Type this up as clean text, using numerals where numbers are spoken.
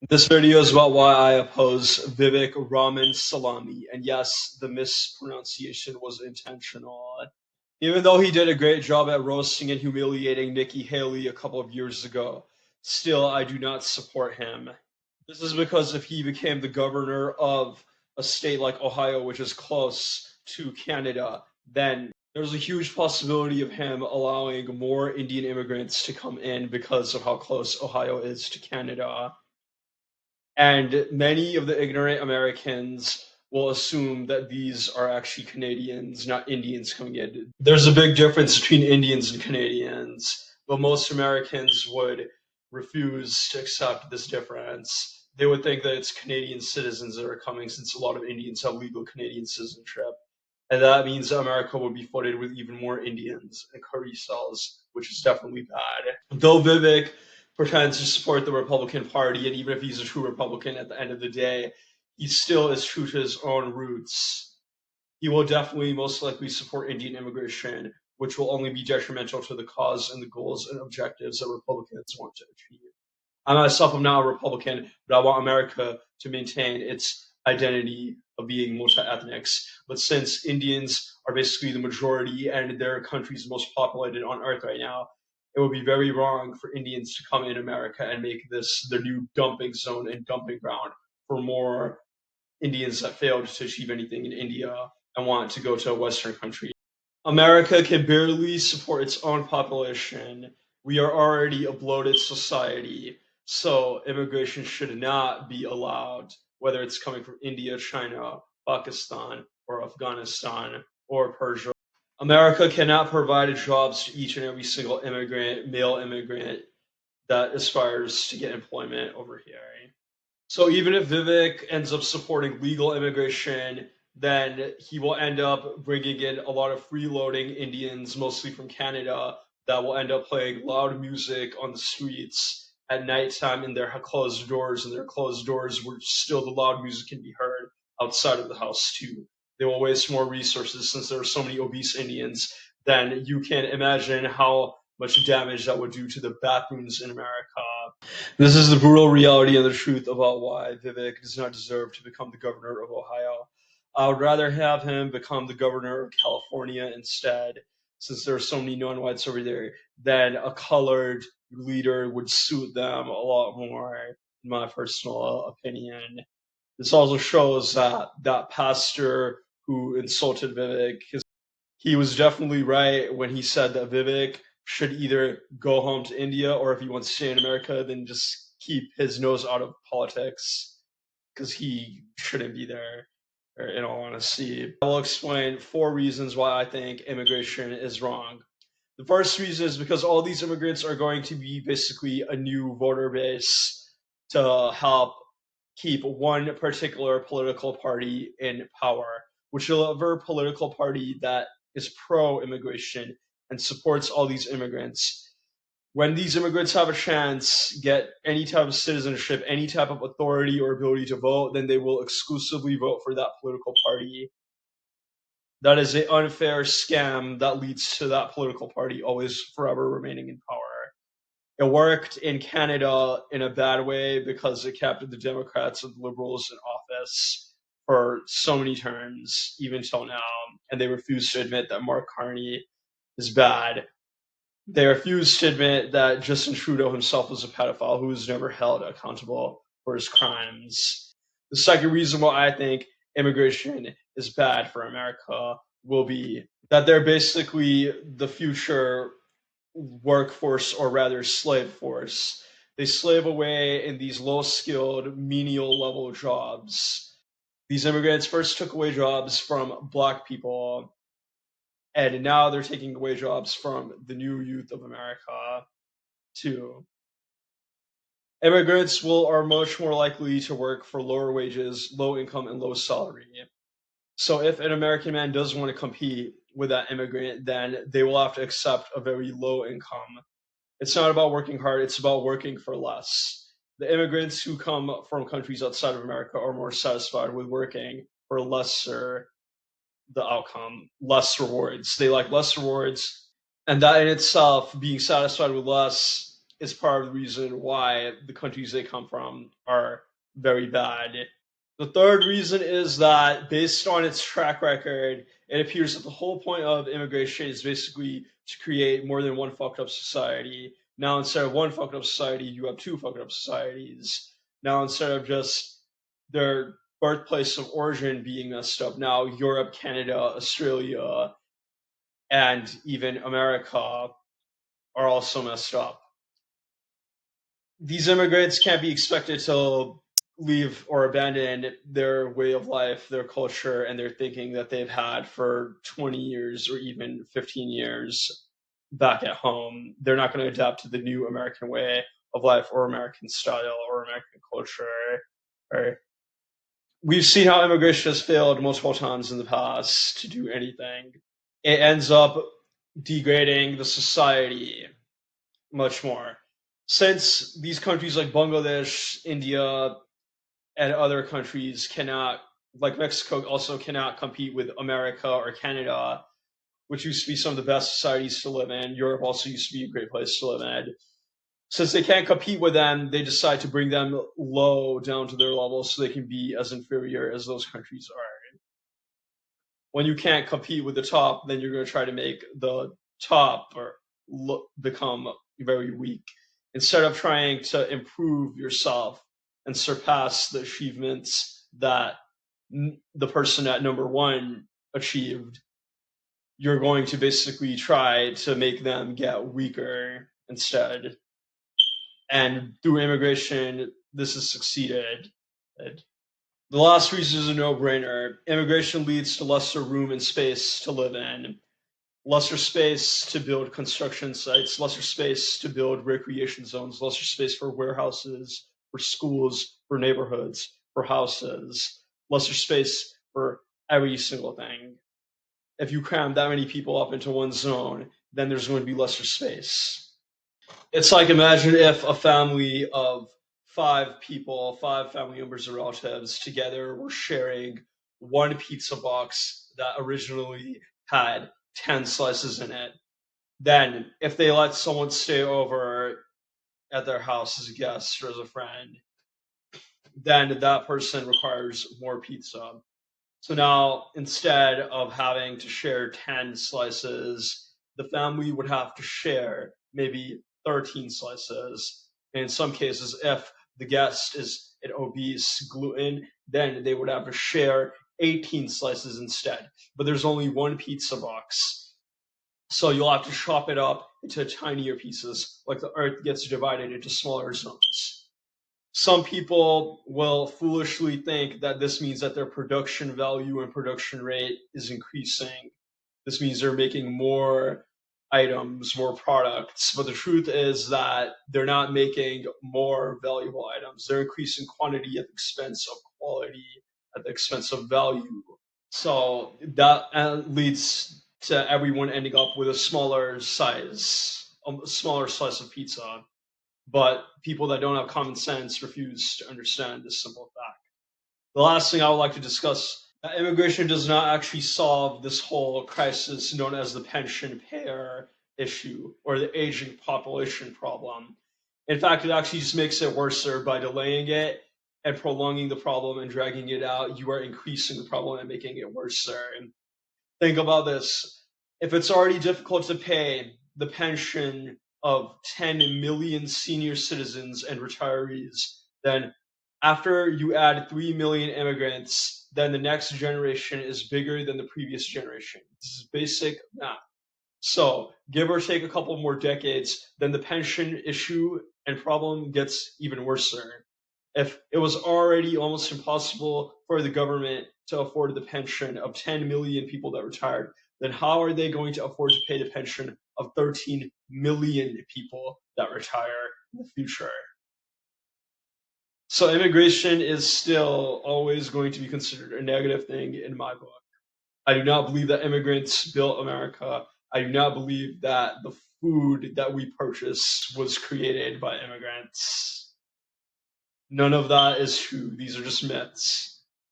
This video is about why I oppose Vivek Salami, and yes, the mispronunciation was intentional. Even though he did a great job at roasting and humiliating Nikki Haley a couple of years ago, still I do not support him. This is because if he became the governor of a state like Ohio, which is close to Canada, then there's a huge possibility of him allowing more Indian immigrants to come in because of how close Ohio is to Canada. And many of the ignorant Americans will assume that these are actually Canadians, not Indians coming in. There's a big difference between Indians and Canadians, but most Americans would refuse to accept this difference. They would think that it's Canadian citizens that are coming, since a lot of Indians have legal Canadian citizenship. And that means that America would be flooded with even more Indians and curry cells, which is definitely bad. Though Vivek pretends to support the Republican Party, and even if he's a true Republican at the end of the day, he still is true to his own roots. He will definitely most likely support Indian immigration, which will only be detrimental to the cause and the goals and objectives that Republicans want to achieve. I myself am not a Republican, but I want America to maintain its identity of being multi-ethnics. But since Indians are basically the majority and their country is the most populated on Earth right now, it would be very wrong for Indians to come in America and make this their new dumping zone and dumping ground for more Indians that failed to achieve anything in India and want to go to a Western country. America can barely support its own population. We are already a bloated society, so immigration should not be allowed, whether it's coming from India, China, Pakistan, or Afghanistan, or Persia. America cannot provide jobs to each and every single immigrant, male immigrant, that aspires to get employment over here. So even if Vivek ends up supporting legal immigration, then he will end up bringing in a lot of freeloading Indians, mostly from Canada, that will end up playing loud music on the streets at nighttime in their closed doors, and their closed doors where still the loud music can be heard outside of the house too. They will waste more resources since there are so many obese Indians. Then you can imagine how much damage that would do to the bathrooms in America. This is the brutal reality and the truth about why Vivek does not deserve to become the governor of Ohio. I would rather have him become the governor of California instead, since there are so many non-whites over there, than a colored leader would suit them a lot more, in my personal opinion. This also shows that that pastor who insulted Vivek, he was definitely right when he said that Vivek should either go home to India, or if he wants to stay in America, then just keep his nose out of politics because he shouldn't be there, in all honesty. I will explain 4 reasons why I think immigration is wrong. The first reason is because all these immigrants are going to be basically a new voter base to help keep one particular political party in power, whichever political party that is pro-immigration and supports all these immigrants. When these immigrants have a chance, get any type of citizenship, any type of authority or ability to vote, then they will exclusively vote for that political party. That is an unfair scam that leads to that political party always forever remaining in power. It worked in Canada in a bad way because it kept the Democrats and the Liberals in office for so many terms, even till now, and they refuse to admit that Mark Carney is bad. They refuse to admit that Justin Trudeau himself was a pedophile who was never held accountable for his crimes. The second reason why I think immigration is bad for America will be that they're basically the future workforce, or rather slave force. They slave away in these low skilled, menial level jobs. These immigrants first took away jobs from black people, and now they're taking away jobs from the new youth of America too. Immigrants are much more likely to work for lower wages, low income, and low salary. So if an American man does want to compete with that immigrant, then they will have to accept a very low income. It's not about working hard, it's about working for less. The immigrants who come from countries outside of America are more satisfied with working for lesser the outcome, less rewards. They like less rewards, and that in itself, being satisfied with less, is part of the reason why the countries they come from are very bad. The third reason is that, based on its track record, it appears that the whole point of immigration is basically to create more than one fucked up society. Now, instead of one fucked up society, you have two fucked up societies. Now, instead of just their birthplace of origin being messed up, now Europe, Canada, Australia, and even America are also messed up. These immigrants can't be expected to leave or abandon their way of life, their culture, and their thinking that they've had for 20 years or even 15 years back at home. They're not going to adapt to the new American way of life or American style or American culture. Or we've seen how immigration has failed multiple times in the past to do anything. It ends up degrading the society much more. Since these countries like Bangladesh, India, and other countries cannot, like Mexico, also cannot compete with America or Canada, which used to be some of the best societies to live in. Europe also used to be a great place to live in. Since they can't compete with them, they decide to bring them low down to their level so they can be as inferior as those countries are. When you can't compete with the top, then you're going to try to make the top or become very weak. Instead of trying to improve yourself and surpass the achievements that the person at number one achieved, you're going to basically try to make them get weaker instead. And through immigration, this has succeeded. The last reason is a no-brainer. Immigration leads to lesser room and space to live in, lesser space to build construction sites, lesser space to build recreation zones, lesser space for warehouses, for schools, for neighborhoods, for houses, lesser space for every single thing. If you cram that many people up into one zone, then there's going to be lesser space. It's like, imagine if a family of five people, five family members or relatives together were sharing one pizza box that originally had 10 slices in it. Then, if they let someone stay over at their house as a guest or as a friend, then that person requires more pizza. So now, instead of having to share 10 slices, the family would have to share maybe 13 slices. And in some cases, if the guest is an obese gluten, then they would have to share 18 slices instead. But there's only one pizza box. So you'll have to chop it up into tinier pieces, like the earth gets divided into smaller zones. Some people will foolishly think that this means that their production value and production rate is increasing. This means they're making more items, more products. But the truth is that they're not making more valuable items. They're increasing quantity at the expense of quality, at the expense of value. So that leads to everyone ending up with a smaller size, a smaller slice of pizza. But people that don't have common sense refuse to understand this simple fact. The last thing I would like to discuss, immigration does not actually solve this whole crisis known as the pension payer issue or the aging population problem. In fact, it actually just makes it worse by delaying it and prolonging the problem and dragging it out. You are increasing the problem and making it worse. And think about this. If it's already difficult to pay the pension of 10 million senior citizens and retirees, then after you add 3 million immigrants, then the next generation is bigger than the previous generation. This is basic math. So, give or take a couple more decades, then the pension issue and problem gets even worse. If it was already almost impossible for the government to afford the pension of 10 million people that retired, then how are they going to afford to pay the pension of 13 million people that retire in the future? So immigration is still always going to be considered a negative thing in my book. I do not believe that immigrants built America. I do not believe that the food that we purchase was created by immigrants. None of that is true. These are just myths.